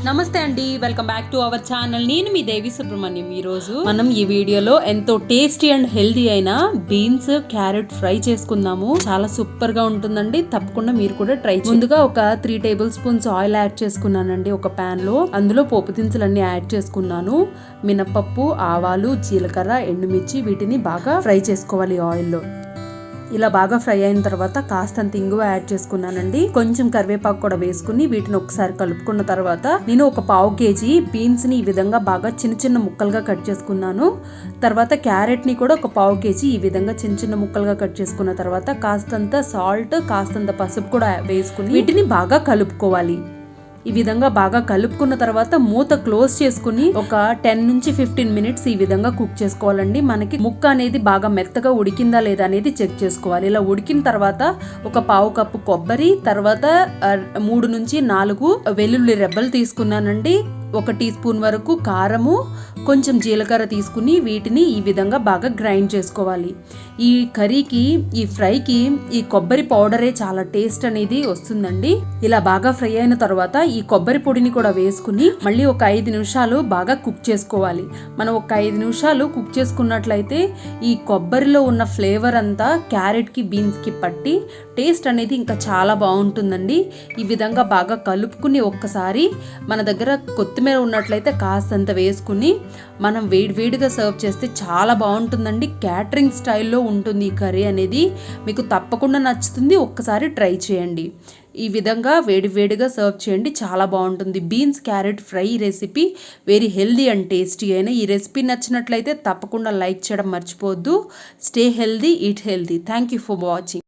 నమస్తే అండి, welcome back to our channel. నేను మీ దేవి సుబ్రహ్మణ్యం. ఈ రోజు మనం ఈ వీడియోలో ఎంతో టేస్టీ అండ్ హెల్దీ అయిన బీన్స్ క్యారెట్ ఫ్రై చేసుకుందాము. చాలా సూపర్ గా ఉంటుందండి, తప్పకుండా మీరు కూడా ట్రై చేయండి. ముందుగా ఒక 3 టేబుల్ స్పూన్స్ ఆయిల్ యాడ్ చేసుకున్నానండి ఒక పాన్ లో. అందులో పోపు దినుసులన్నీ యాడ్ చేసుకున్నాను. మినపప్పు, ఆవాలు, జీలకర్ర, ఎండుమిర్చి, వీటిని బాగా ఫ్రై చేసుకోవాలి ఆయిల్లో. ఇలా బాగా ఫ్రై అయిన తర్వాత కాస్తంత ఇంగువ యాడ్ చేసుకున్నానండి. కొంచెం కరివేపాకు కూడా వేసుకుని వీటిని ఒకసారి కలుపుకున్న తర్వాత నేను ఒక 1/2 కేజీ బీన్స్ ని ఈ విధంగా బాగా చిన్న చిన్న ముక్కలుగా కట్ చేసుకున్నాను. తర్వాత క్యారెట్ ని కూడా ఒక 1/2 కేజీ ఈ విధంగా చిన్న చిన్న ముక్కలుగా కట్ చేసుకున్న తర్వాత కాస్తంత సాల్ట్, కాస్తంత పసుపు కూడా వేసుకుని వీటిని బాగా కలుపుకోవాలి. ఈ విధంగా బాగా కలుపుకున్న తర్వాత మూత క్లోజ్ చేసుకుని ఒక 10 నుంచి 15 మినిట్స్ ఈ విధంగా కుక్ చేసుకోవాలండి. మనకి ముక్క అనేది బాగా మెత్తగా ఉడికిందా లేదా అనేది చెక్ చేసుకోవాలి. ఇలా ఉడికిన తర్వాత ఒక 1/2 కప్పు కొబ్బరి, తర్వాత 3 నుంచి 4 వెల్లుల్లి రెబ్బలు తీసుకున్నానండి. 1 టీ స్పూన్ వరకు కారము, కొంచెం జీలకర్ర తీసుకుని వీటిని ఈ విధంగా బాగా గ్రైండ్ చేసుకోవాలి. ఈ కర్రీకి, ఈ ఫ్రైకి ఈ కొబ్బరి పౌడరే చాలా టేస్ట్ అనేది వస్తుందండి. ఇలా బాగా ఫ్రై అయిన తర్వాత ఈ కొబ్బరి పొడిని కూడా వేసుకుని మళ్ళీ ఒక 5 నిమిషాలు బాగా కుక్ చేసుకోవాలి. మనం ఒక 5 నిమిషాలు కుక్ చేసుకున్నట్లయితే ఈ కొబ్బరిలో ఉన్న ఫ్లేవర్ అంతా క్యారెట్ కి, బీన్స్ కి పట్టి టేస్ట్ అనేది ఇంకా చాలా బాగుంటుందండి. ఈ విధంగా బాగా కలుపుకుని ఒక్కసారి మన దగ్గర కొత్తిమీర ఉన్నట్లయితే కాస్తంత వేసుకుని మనం వేడివేడిగా సర్వ్ చేస్తే చాలా బాగుంటుందండి. క్యాటరింగ్ స్టైల్లో ఉంటుంది ఈ కర్రీ అనేది. మీకు తప్పకుండా నచ్చుతుంది, ఒక్కసారి ట్రై చేయండి. ఈ విధంగా వేడివేడిగా సర్వ్ చేయండి, చాలా బాగుంటుంది. Beans carrot fry recipe very healthy and tasty అయినా. ఈ రెసిపీ నచ్చినట్లయితే తప్పకుండా లైక్ చేయడం మర్చిపోవద్దు. Stay healthy, eat healthy. Thank you for watching.